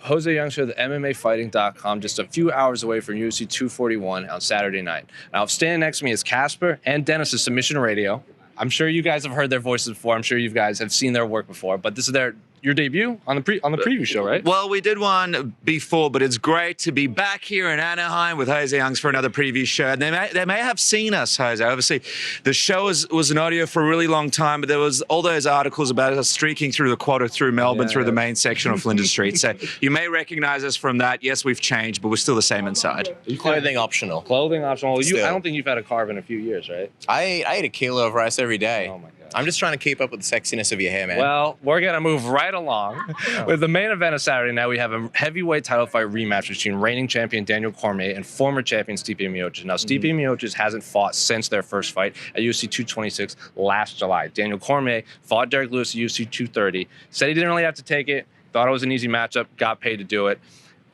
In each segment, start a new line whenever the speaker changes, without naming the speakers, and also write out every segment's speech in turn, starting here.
Jose Young Show, the MMAfighting.com, just a few hours away from UFC 241 on Saturday night. Now, standing next to me is Kacper and Denis of Submission Radio. I'm sure you guys have heard their voices before. I'm sure you guys have seen their work before, but this is your debut on the preview show, right?
Well, we did one before, but it's great to be back here in Anaheim with Jose Youngs for another preview show. And they may have seen us, Jose. Obviously, the show was an audio for a really long time, but there was all those articles about us streaking through the quad through Melbourne, through the main section of Flinders Street. So you may recognize us from that. Yes, we've changed, but we're still the same inside.
Clothing optional.
Clothing optional. I don't think you've had a carb in a few years, right?
I eat a kilo of rice every day.
Oh my God.
I'm just trying to keep up with the sexiness of your hair, man.
Well, we're going to move right along. With the main event of Saturday night, we have a heavyweight title fight rematch between reigning champion Daniel Cormier and former champion Stipe Miocic. Now, Stipe Miocic hasn't fought since their first fight at UFC 226 last July. Daniel Cormier fought Derek Lewis at UFC 230, said he didn't really have to take it, thought it was an easy matchup, got paid to do it.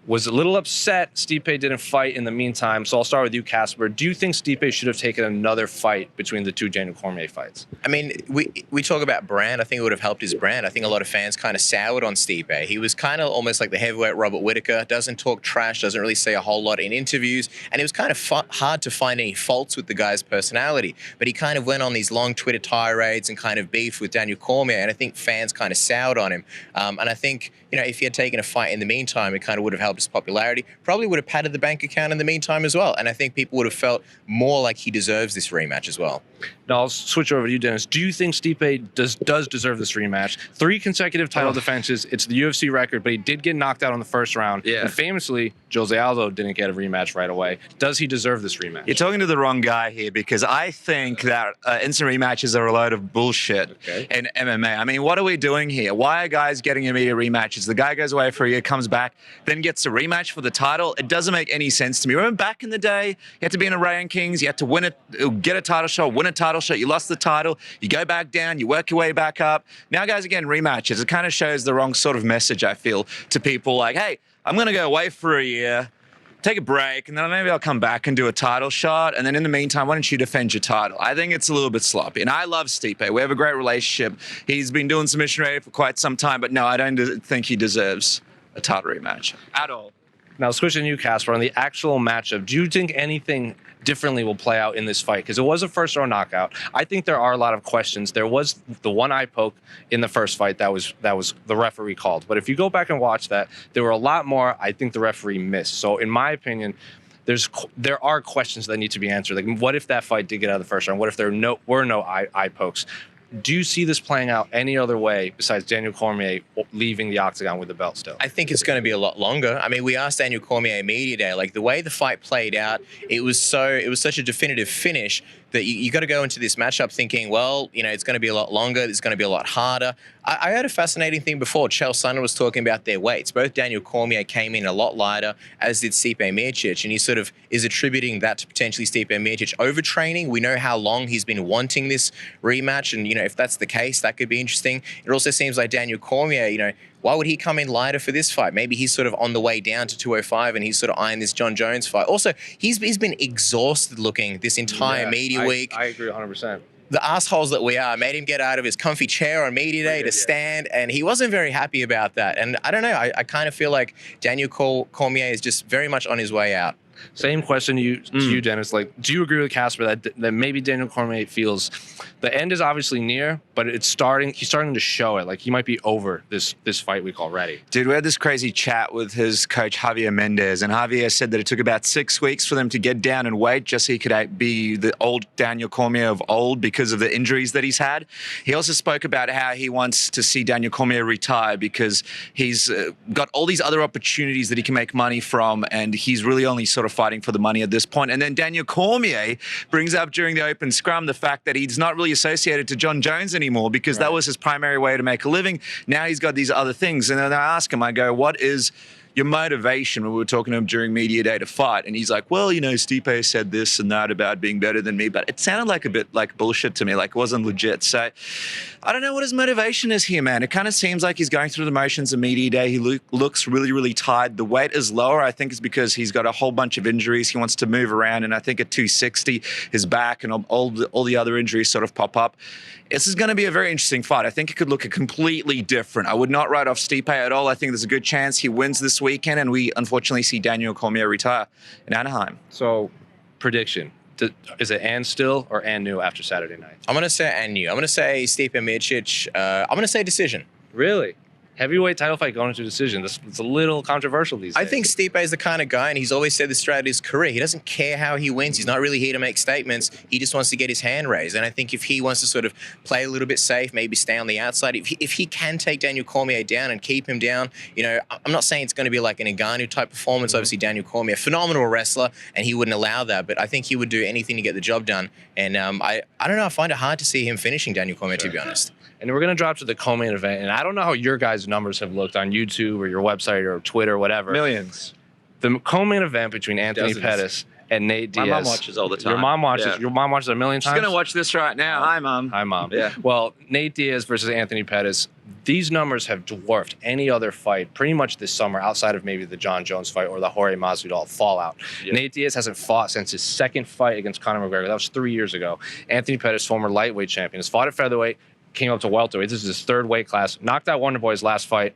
Was a little upset Stipe didn't fight in the meantime. So I'll start with you, Kacper. Do you think Stipe should have taken another fight between the two Daniel Cormier fights?
I mean, we talk about brand. I think it would have helped his brand. I think a lot of fans kind of soured on Stipe. He was kind of almost like the heavyweight Robert Whittaker. Doesn't talk trash, doesn't really say a whole lot in interviews. And it was kind of hard to find any faults with the guy's personality. But he kind of went on these long Twitter tirades and kind of beefed with Daniel Cormier. And I think fans kind of soured on him. And I think, you know, if he had taken a fight in the meantime, it kind of would have helped his popularity. Probably would have padded the bank account in the meantime as well. And I think people would have felt more like he deserves this rematch as well.
Now, I'll switch over to you, Denis. Do you think Stipe does deserve this rematch? 3 consecutive title defenses. It's the UFC record, but he did get knocked out in the first round.
Yeah.
And famously, Jose Aldo didn't get a rematch right away. Does he deserve this rematch?
You're talking to the wrong guy here, because I think that instant rematches are a load of bullshit in MMA. I mean, what are we doing here? Why are guys getting immediate rematches? The guy goes away for a year, comes back, then gets a rematch for the title. It doesn't make any sense to me. Remember back in the day, you had to be in the rankings, you had to win it, get a title shot, win a title shot, you lost the title, you go back down, you work your way back up. Now guys are getting rematches. It kind of shows the wrong sort of message, I feel, to people like, hey, I'm going to go away for a year, take a break, and then maybe I'll come back and do a title shot. And then in the meantime, why don't you defend your title? I think it's a little bit sloppy. And I love Stipe. We have a great relationship. He's been doing submission radio for quite some time, but no, I don't think he deserves a title rematch at all.
Now, switching to you, Kacper, on the actual matchup, do you think anything differently will play out in this fight? Because it was a first-round knockout. I think there are a lot of questions. There was the one eye poke in the first fight that was the referee called. But if you go back and watch that, there were a lot more I think the referee missed. So in my opinion, there are questions that need to be answered. Like, what if that fight did get out of the first round? What if there were no eye pokes? Do you see this playing out any other way besides Daniel Cormier leaving the octagon with the belt still?
I think it's going to be a lot longer. I mean, we asked Daniel Cormier media day, like the way the fight played out, it was such a definitive finish that you got to go into this matchup thinking, well, you know, it's going to be a lot longer. It's going to be a lot harder. I heard a fascinating thing before. Sonnen was talking about their weights. Both Daniel Cormier came in a lot lighter, as did Stipe Miocic, and he sort of is attributing that to potentially Stipe Miocic overtraining. We know how long he's been wanting this rematch, and, you know, if that's the case, that could be interesting. It also seems like Daniel Cormier, you know, why would he come in lighter for this fight? Maybe he's sort of on the way down to 205 and he's sort of eyeing this John Jones fight. Also, he's been exhausted looking this entire media week.
I agree 100%.
The assholes that we are made him get out of his comfy chair on media day to stand, and he wasn't very happy about that. And I don't know, I kind of feel like Daniel Cormier is just very much on his way out.
Same question to you, Denis. Like, do you agree with Kacper that maybe Daniel Cormier feels the end is obviously near, but he's starting to show it? Like, he might be over this fight week already.
Dude, we had this crazy chat with his coach, Javier Mendez, and Javier said that it took about 6 weeks for them to get down in weight just so he could be the old Daniel Cormier of old because of the injuries that he's had. He also spoke about how he wants to see Daniel Cormier retire because he's got all these other opportunities that he can make money from, and he's really only sort of fighting for the money at this point. And then Daniel Cormier brings up during the open scrum the fact that he's not really associated to John Jones anymore because that was his primary way to make a living. Now he's got these other things. And then I ask him, I go, what is your motivation when we were talking to him during media day to fight? And he's like, well, you know, Stipe said this and that about being better than me, but it sounded like a bit like bullshit to me, like it wasn't legit. So I don't know what his motivation is here, man. It kind of seems like he's going through the motions of media day. He looks really, really tired. The weight is lower. I think it's because he's got a whole bunch of injuries. He wants to move around, and I think at 260, his back and all the other injuries sort of pop up. This is going to be a very interesting fight. I think it could look completely different. I would not write off Stipe at all. I think there's a good chance he wins this weekend, and we unfortunately see Daniel Cormier retire in Anaheim.
So, prediction. Is it and still or and new after Saturday night?
I'm going to say and new. I'm going to say Stipe Miocic. I'm going to say decision.
Really? Heavyweight title fight going into a decision. It's a little controversial these days.
I think Stipe is the kind of guy, and he's always said this throughout his career, he doesn't care how he wins. He's not really here to make statements. He just wants to get his hand raised. And I think if he wants to sort of play a little bit safe, maybe stay on the outside, if he can take Daniel Cormier down and keep him down, I'm not saying it's going to be like an Ngannou type performance. Obviously, Daniel Cormier, phenomenal wrestler, and he wouldn't allow that. But I think he would do anything to get the job done. And I don't know. I find it hard to see him finishing Daniel Cormier, to be honest.
And we're going to drop to the co-main event. And I don't know how your guys' numbers have looked on YouTube or your website or Twitter or whatever.
Millions.
The co-main event between Anthony Pettis and Nate Diaz.
My mom watches all the time.
Your mom watches.
Yeah.
Your mom watches a million times.
She's gonna watch this right now. Hi, Mom.
Hi, Mom.
Yeah.
Well, Nate Diaz versus Anthony Pettis. These numbers have dwarfed any other fight pretty much this summer, outside of maybe the John Jones fight or the Jorge Masvidal fallout. Yeah. Nate Diaz hasn't fought since his second fight against Conor McGregor. That was 3 years ago. Anthony Pettis, former lightweight champion, has fought at featherweight, came up to welterweight. This is his third weight class. Knocked out Wonder Boy's last fight.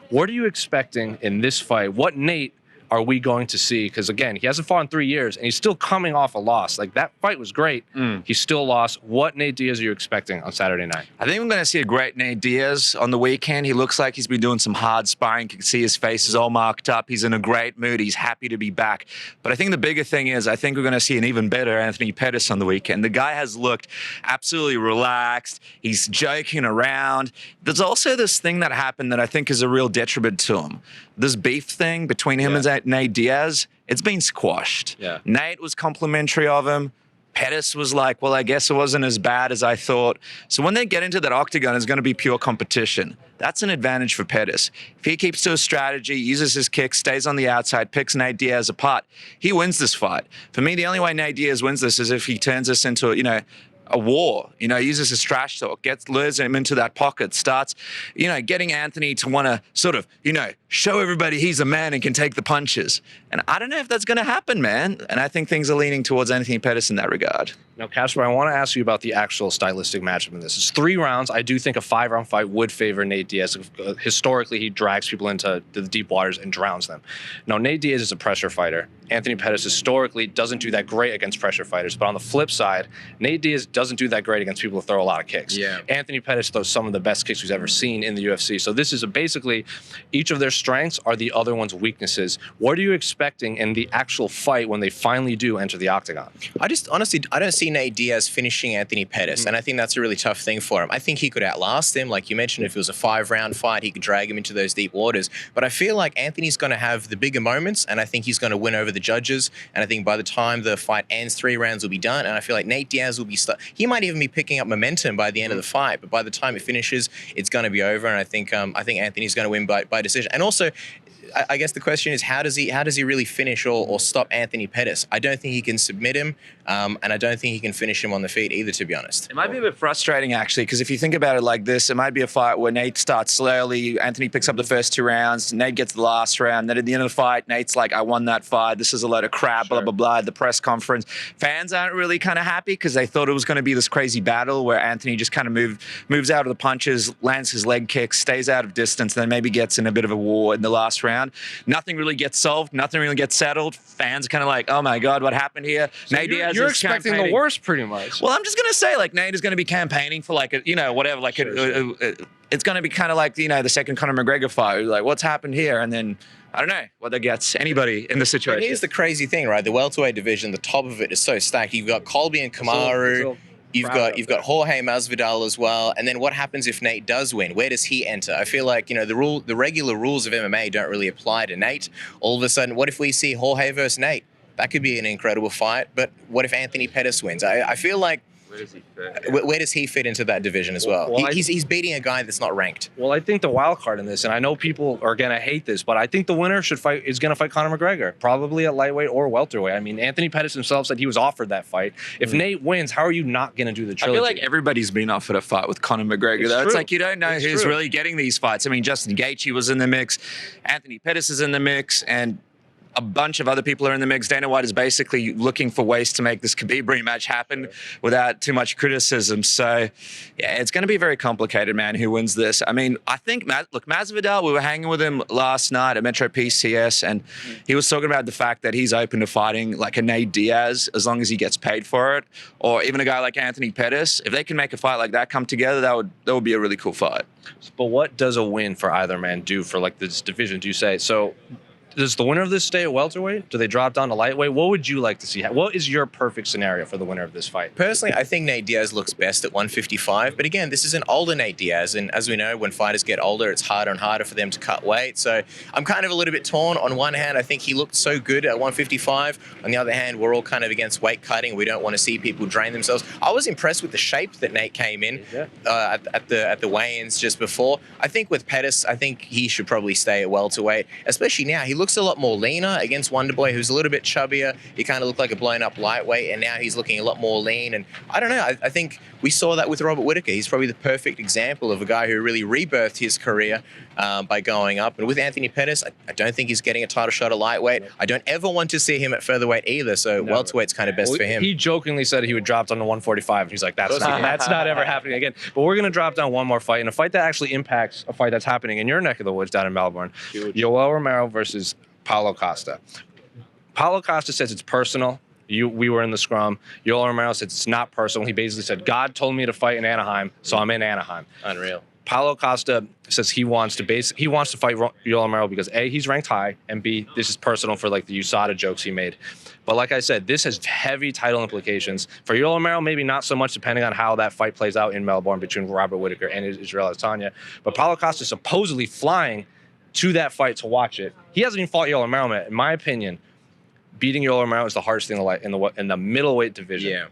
What are you expecting in this fight? What Nate are we going to see? Because, again, he hasn't fought in 3 years, and he's still coming off a loss. Like, that fight was great. He still lost. What Nate Diaz are you expecting on Saturday night?
I think we're going to see a great Nate Diaz on the weekend. He looks like he's been doing some hard sparring. You can see his face is all marked up. He's in a great mood. He's happy to be back. But I think the bigger thing is I think we're going to see an even better Anthony Pettis on the weekend. The guy has looked absolutely relaxed. He's joking around. There's also this thing that happened that I think is a real detriment to him. This beef thing between him and Nate Diaz, it's been squashed.
Yeah.
Nate was complimentary of him. Pettis was like, well, I guess it wasn't as bad as I thought. So when they get into that octagon, it's going to be pure competition. That's an advantage for Pettis. If he keeps to his strategy, uses his kicks, stays on the outside, picks Nate Diaz apart, he wins this fight. For me, the only way Nate Diaz wins this is if he turns this into, a war, uses his trash talk, lures him into that pocket, starts, getting Anthony to want to sort of, show everybody he's a man and can take the punches. And I don't know if that's going to happen, man. And I think things are leaning towards Anthony Pettis in that regard.
Now, Kacper, I want to ask you about the actual stylistic matchup in this. It's 3 rounds. I do think a 5-round fight would favor Nate Diaz. Historically, he drags people into the deep waters and drowns them. Now, Nate Diaz is a pressure fighter. Anthony Pettis historically doesn't do that great against pressure fighters. But on the flip side, Nate Diaz doesn't do that great against people who throw a lot of kicks.
Yeah.
Anthony Pettis throws some of the best kicks we've ever seen in the UFC. So this is basically each of their strengths are the other one's weaknesses. What are you expecting in the actual fight when they finally do enter the octagon?
I don't see Nate Diaz finishing Anthony Pettis, and I think that's a really tough thing for him. I think he could outlast him. Like you mentioned, if it was a 5-round fight, he could drag him into those deep waters. But I feel like Anthony's going to have the bigger moments, and I think he's going to win over the judges. And I think by the time the fight ends, 3 rounds will be done. And I feel like Nate Diaz will be he might even be picking up momentum by the end of the fight, but by the time it finishes, it's going to be over. And I think Anthony's going to win by decision. And also, I guess the question is, how does he really finish or stop Anthony Pettis? I don't think he can submit him, and I don't think he can finish him on the feet either, to be honest.
It might be a bit frustrating, actually, because if you think about it like this, it might be a fight where Nate starts slowly, Anthony picks up the first 2 rounds, Nate gets the last round, then at the end of the fight, Nate's like, I won that fight, this is a load of crap, blah, blah, blah, at the press conference. Fans aren't really kind of happy because they thought it was going to be this crazy battle where Anthony just kind of moves out of the punches, lands his leg kicks, stays out of distance, then maybe gets in a bit of a war in the last round. Nothing really gets solved. Nothing really gets settled. Fans are kind of like, oh my God, what happened here?
So
Nate Diaz
you're
is
expecting
campaigning.
the worst, pretty much.
Well, I'm just going to say, like, Nate is going to be campaigning for, like, whatever. Like, it's going to be kind of like, the second Conor McGregor fight. Like, what's happened here? And then, I don't know whether gets anybody in the situation.
But here's the crazy thing, right? The welterweight division, the top of it is so stacked. You've got Colby and Kamaru. You've got Jorge Masvidal as well, and then what happens if Nate does win? Where does he enter? I feel like the regular rules of MMA don't really apply to Nate. All of a sudden, what if we see Jorge versus Nate? That could be an incredible fight. But what if Anthony Pettis wins? I feel like.
Where does he fit?
Where does he fit into that division as well? He's beating a guy that's not ranked.
Well, I think the wild card in this, and I know people are going to hate this, but I think the winner is going to fight Conor McGregor, probably at lightweight or welterweight. I mean, Anthony Pettis himself said he was offered that fight. If Nate wins, how are you not going to do the trilogy?
I feel like everybody's been offered a fight with Conor McGregor, though. It's like you don't know who's really getting these fights. I mean, Justin Gaethje was in the mix, Anthony Pettis is in the mix, and a bunch of other people are in the mix. Dana White is basically looking for ways to make this Khabib rematch happen without too much criticism. So, yeah, it's going to be very complicated, man, who wins this. I mean, I think, look, Masvidal, we were hanging with him last night at Metro PCS, and he was talking about the fact that he's open to fighting like a Nate Diaz as long as he gets paid for it, or even a guy like Anthony Pettis. If they can make a fight like that come together, that would be a really cool fight.
But what does a win for either man do for like this division? Do you say so? Does the winner of this stay at welterweight? Do they drop down to lightweight? What would you like to see? What is your perfect scenario for the winner of this fight?
Personally, I think Nate Diaz looks best at 155. But again, this is an older Nate Diaz. And as we know, when fighters get older, it's harder and harder for them to cut weight. So I'm kind of a little bit torn. On one hand, I think he looked so good at 155. On the other hand, we're all kind of against weight cutting. We don't want to see people drain themselves. I was impressed with the shape that Nate came in at the weigh-ins just before. I think with Pettis, I think he should probably stay at welterweight, especially now. He looks a lot more leaner against Wonderboy, who's a little bit chubbier. He kind of looked like a blown up lightweight, and now he's looking a lot more lean. And I don't know, I think we saw that with Robert Whittaker. He's probably the perfect example of a guy who really rebirthed his career by going up. And with Anthony Pettis, I don't think he's getting a title shot at lightweight. I don't ever want to see him at featherweight either, so welterweight's kind of best for him.
He jokingly said he would drop down to 145, and he's like, that's not ever happening again. But we're going to drop down one more fight, and a fight that actually impacts a fight that's happening in your neck of the woods down in Melbourne. Yoel Romero versus Paulo Costa. Paulo Costa says it's personal. We were in the scrum. Yoel Romero says it's not personal. He basically said, God told me to fight in Anaheim, so I'm in Anaheim.
Unreal.
Paulo Costa says he wants to fight Yoel Romero because A, he's ranked high, and B, this is personal for like the USADA jokes he made. But like I said, this has heavy title implications. For Yoel Romero, maybe not so much depending on how that fight plays out in Melbourne between Robert Whittaker and Israel Adesanya. But Paulo Costa is supposedly flying to that fight to watch it. He hasn't even fought Yoel Romero yet. In my opinion, beating Yoel Romero is the hardest thing in the middleweight division.
Yeah.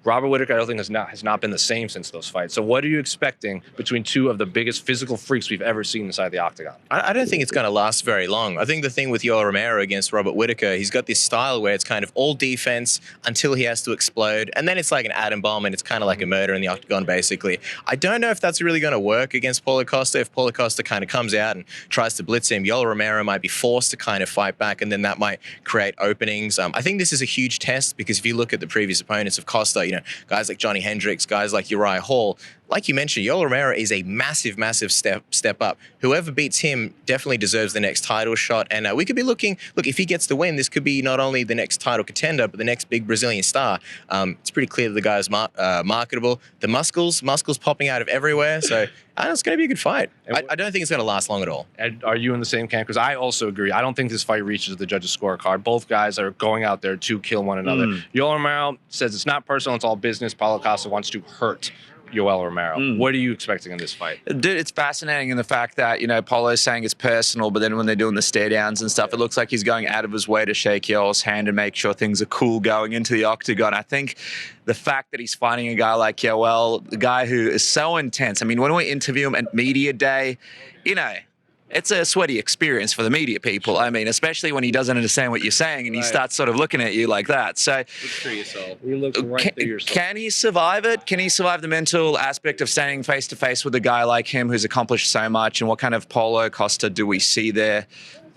Robert Whittaker, I don't think, has not been the same since those fights. So what are you expecting between two of the biggest physical freaks we've ever seen inside the octagon?
I don't think it's going to last very long. I think the thing with Yoel Romero against Robert Whittaker, he's got this style where it's kind of all defense until he has to explode, and then it's like an atom bomb, and it's kind of like a murder in the octagon, basically. I don't know if that's really going to work against Paulo Costa. If Paulo Costa kind of comes out and tries to blitz him, Yoel Romero might be forced to kind of fight back, and then that might create openings. I think this is a huge test because if you look at the previous opponents of Costa, you know, guys like Johnny Hendricks, guys like Uriah Hall, like you mentioned, Yoel Romero is a massive, massive step up. Whoever beats him definitely deserves the next title shot. And we could be looking, look, if he gets the win, this could be not only the next title contender, but the next big Brazilian star. It's pretty clear that the guy's marketable. The muscles popping out of everywhere. So it's going to be a good fight. I don't think it's going to last long at all.
And are you in the same camp? Because I also agree. I don't think this fight reaches the judges' scorecard. Both guys are going out there to kill one another. Yoel Romero says it's not personal, it's all business. Paulo Costa wants to hurt Yoel Romero. What are you expecting in this fight?
Dude, it's fascinating in the fact that, you know, Paulo's saying it's personal, but then when they're doing the stare downs and stuff, it looks like he's going out of his way to shake Yoel's hand and make sure things are cool going into the octagon. I think the fact that he's fighting a guy like Yoel, the guy who is so intense. I mean, when we interview him at media day, you know, it's a sweaty experience for the media people. I mean, especially when he doesn't understand what you're saying and he starts sort of looking at you like that. So,
Look through yourself.
You look right through yourself.
Can he survive it? Can he survive the mental aspect of standing face to face with a guy like him who's accomplished so much? And what kind of Paulo Costa do we see there?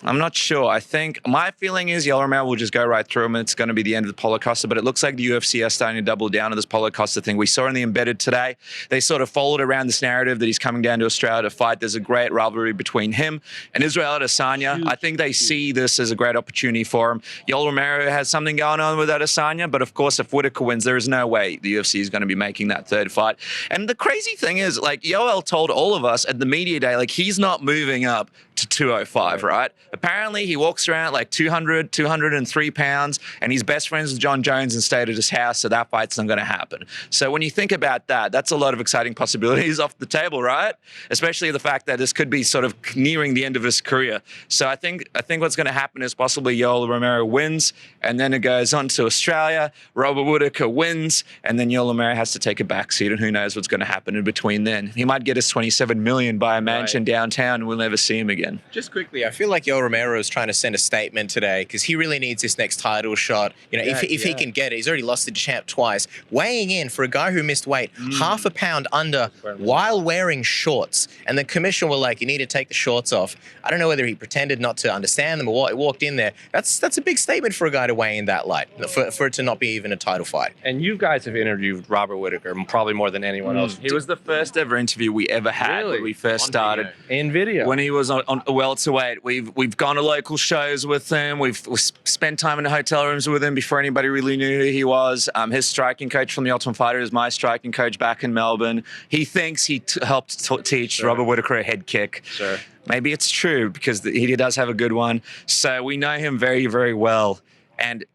I'm not sure. I think my feeling is Yoel Romero will just go right through him and it's going to be the end of the Paulo Costa, but it looks like the UFC are starting to double down on this Paulo Costa thing. We saw in the Embedded today, they sort of followed around this narrative that he's coming down to Australia to fight. There's a great rivalry between him and Israel Adesanya. I think they see this as a great opportunity for him. Yoel Romero has something going on with Adesanya, but of course, if Whittaker wins, there is no way the UFC is going to be making that third fight. And the crazy thing is, like, Yoel told all of us at the media day, like, he's not moving up to 205, right? Apparently, he walks around like 200, 203 pounds, and he's best friends with John Jones and stayed at his house, so that fight's not going to happen. So when you think about that, that's a lot of exciting possibilities off the table, right? Especially the fact that this could be sort of nearing the end of his career. So I think what's going to happen is possibly Yoel Romero wins, and then it goes on to Australia. Robert Whittaker wins, and then Yoel Romero has to take a backseat, and who knows what's going to happen in between then. He might get his $27 million, buy a mansion downtown, and we'll never see him again. champion.
Just quickly, I feel like Yoel Romero is trying to send a statement today because he really needs this next title shot. You know, if he can get it, he's already lost the champ twice. Weighing in for a guy who missed weight, half a pound under while wearing shorts. And the commission were like, you need to take the shorts off. I don't know whether he pretended not to understand them or what. He walked in there. That's a big statement for a guy to weigh in that light, for it to not be even a title fight.
And you guys have interviewed Robert Whittaker probably more than anyone else.
He was the first ever interview we ever had when we first started.
In video.
When he was on welterweight. We've gone to local shows with him. We've spent time in the hotel rooms with him before anybody really knew who he was. His striking coach from the Ultimate Fighter is my striking coach back in Melbourne. He thinks he helped teach Robert Whittaker a head kick.
Sure.
Maybe it's true because he does have a good one. So we know him very, very well. And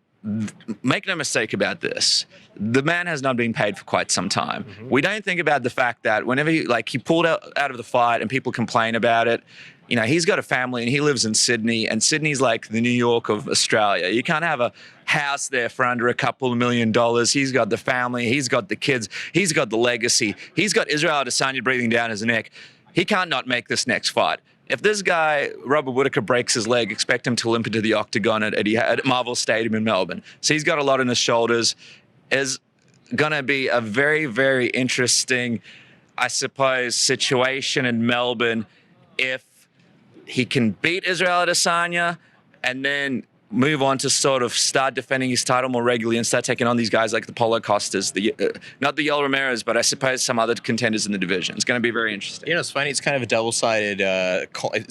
make no mistake about this. The man has not been paid for quite some time. We don't think about the fact that whenever he pulled out of the fight and people complain about it, you know, he's got a family and he lives in Sydney, and Sydney's like the New York of Australia. You can't have a house there for under a couple of $1 million. He's got the family, he's got the kids, he's got the legacy, he's got Israel Adesanya breathing down his neck. He can't not make this next fight. If this guy, Robert Whittaker, breaks his leg, expect him to limp into the octagon at Marvel Stadium in Melbourne. So he's got a lot on his shoulders. Is going to be a very, very interesting, I suppose, situation in Melbourne if he can beat Israel Adesanya and then move on to sort of start defending his title more regularly and start taking on these guys like the Paulo Costas, not the Yoel Romeros, but I suppose some other contenders in the division. It's going to be very interesting.
You know, it's funny. It's kind of a double-sided,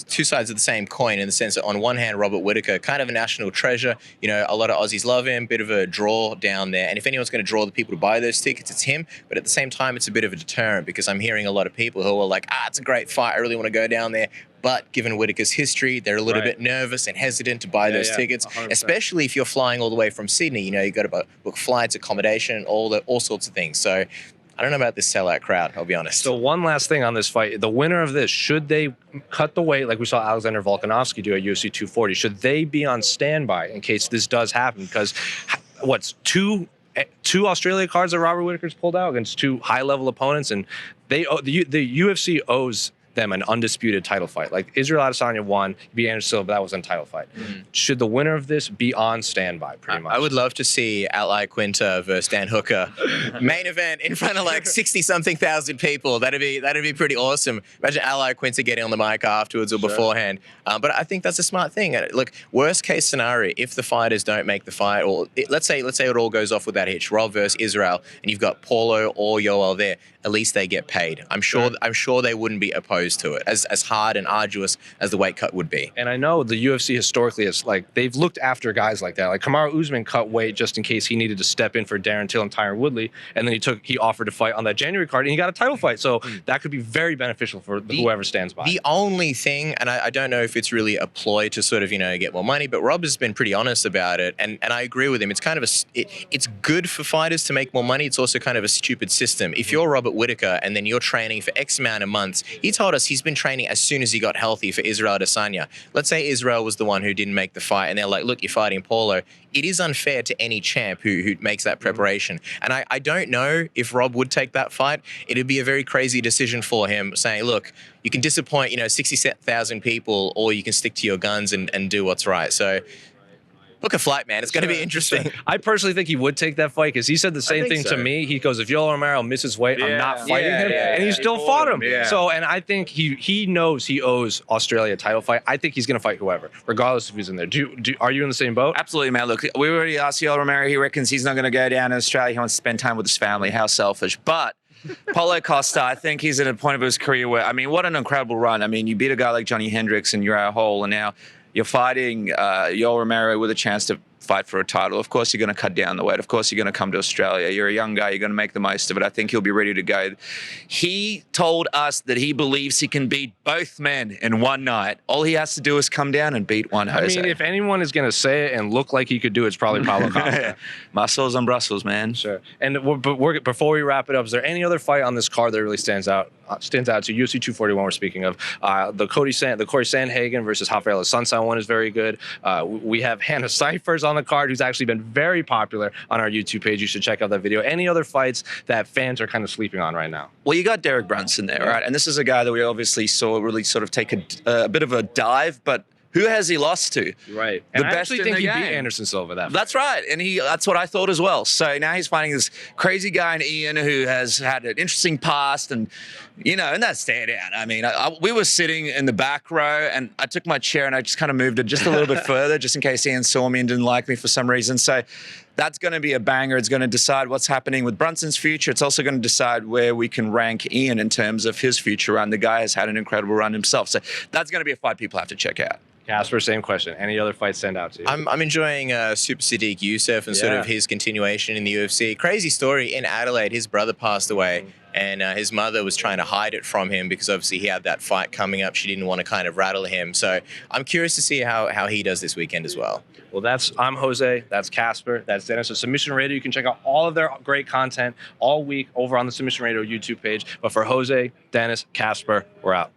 two sides of the same coin in the sense that on one hand, Robert Whittaker, kind of a national treasure. You know, a lot of Aussies love him, bit of a draw down there. And if anyone's going to draw the people to buy those tickets, it's him. But at the same time, it's a bit of a deterrent because I'm hearing a lot of people who are like, it's a great fight. I really want to go down there. But given Whittaker's history, they're a little bit nervous and hesitant to buy those tickets, 100%. Especially if you're flying all the way from Sydney. You know, you got to book flights, accommodation, all sorts of things. So I don't know about this sellout crowd, I'll be honest.
So one last thing on this fight. The winner of this, should they cut the weight like we saw Alexander Volkanovski do at UFC 240? Should they be on standby in case this does happen? Because two Australia cards that Robert Whittaker's pulled out against two high-level opponents, and the UFC owes them an undisputed title fight. Like Israel Adesanya won, beat Anderson Silva, that was a title fight. Should the winner of this be on standby, pretty much?
I would love to see Ally Quinta versus Dan Hooker main event in front of like 60-something thousand people. That'd be pretty awesome. Imagine Ally Quinta getting on the mic afterwards or beforehand. But I think that's a smart thing. Look, worst case scenario, if the fighters don't make the fight, or let's say it all goes off without a hitch, Rob versus Israel, and you've got Paulo or Yoel there, at least they get paid. I'm sure they wouldn't be opposed to it, as hard and arduous as the weight cut would be.
And I know the UFC historically is like, they've looked after guys like that. Like Kamaru Usman cut weight just in case he needed to step in for Darren Till and Tyron Woodley, and then he offered to fight on that January card, and he got a title fight. So that could be very beneficial for whoever stands by. The
only thing, and I don't know if it's really a ploy to sort of, you know, get more money, but Rob has been pretty honest about it, and I agree with him. It's kind of it's good for fighters to make more money. It's also kind of a stupid system. If you're Robert Whittaker and then you're training for X amount of months, he told us he's been training as soon as he got healthy for Israel Adesanya. Let's say Israel was the one who didn't make the fight, and they're like, look, you're fighting Paulo. It is unfair to any champ who makes that preparation. And I don't know if Rob would take that fight. It'd be a very crazy decision for him, saying, look, you can disappoint, 60,000 people, or you can stick to your guns and do what's right. So book a flight, man. It's going to be interesting.
I personally think he would take that fight because he said the same thing to me. He goes, if Yoel Romero misses weight, I'm not fighting him. And he still fought him. Yeah. So, and I think he knows he owes Australia a title fight. I think he's going to fight whoever, regardless if he's in there. Are you in the same boat?
Absolutely, man. Look, we already asked Yoel Romero. He reckons he's not going to go down to Australia. He wants to spend time with his family. How selfish. But Paulo Costa, I think he's at a point of his career where, I mean, what an incredible run. I mean, you beat a guy like Johnny Hendricks and Uriah Hall, and now you're fighting Yoel Romero with a chance to fight for a title. Of course, you're going to cut down the weight. Of course, you're going to come to Australia. You're a young guy. You're going to make the most of it. I think he'll be ready to go. He told us that he believes he can beat both men in one night. All he has to do is come down and beat one Jose.
I mean, if anyone is going to say it and look like he could do it, it's probably Paulo Costa.
Muscles and Brussels, man.
Sure. And before we wrap it up, is there any other fight on this card that really stands out to UFC 241 we're speaking of? The Corey Sandhagen versus Rafael Sunsao one is very good. We have Hannah Cyphers on on the card who's actually been very popular on our YouTube page. You should check out that video. Any other fights that fans are kind of sleeping on right now?
Well, you got Derek Brunson there, right? And this is a guy that we obviously saw really sort of take a bit of a dive, but who has he lost to?
Right.
The
And I
best
actually
in
think
the
he
game.
beat Anderson Silva that fight.
That's right. And that's what I thought as well. So now he's fighting this crazy guy in Ian who has had an interesting past and, and that's stare down. I mean, we were sitting in the back row and I took my chair and I just kind of moved it just a little bit further just in case Ian saw me and didn't like me for some reason. So that's going to be a banger. It's going to decide what's happening with Brunson's future. It's also going to decide where we can rank Ian in terms of his future run. The guy has had an incredible run himself. So that's going to be a fight people have to check out.
Kacper, same question. Any other fights stand out to you?
I'm enjoying Super Sadiq Youssef and sort of his continuation in the UFC. Crazy story in Adelaide. His brother passed away, and his mother was trying to hide it from him because obviously he had that fight coming up. She didn't want to kind of rattle him. So I'm curious to see how he does this weekend as well.
Well, I'm Jose. That's Kacper. That's Denis. So Submission Radio, you can check out all of their great content all week over on the Submission Radio YouTube page. But for Jose, Denis, Kacper, we're out.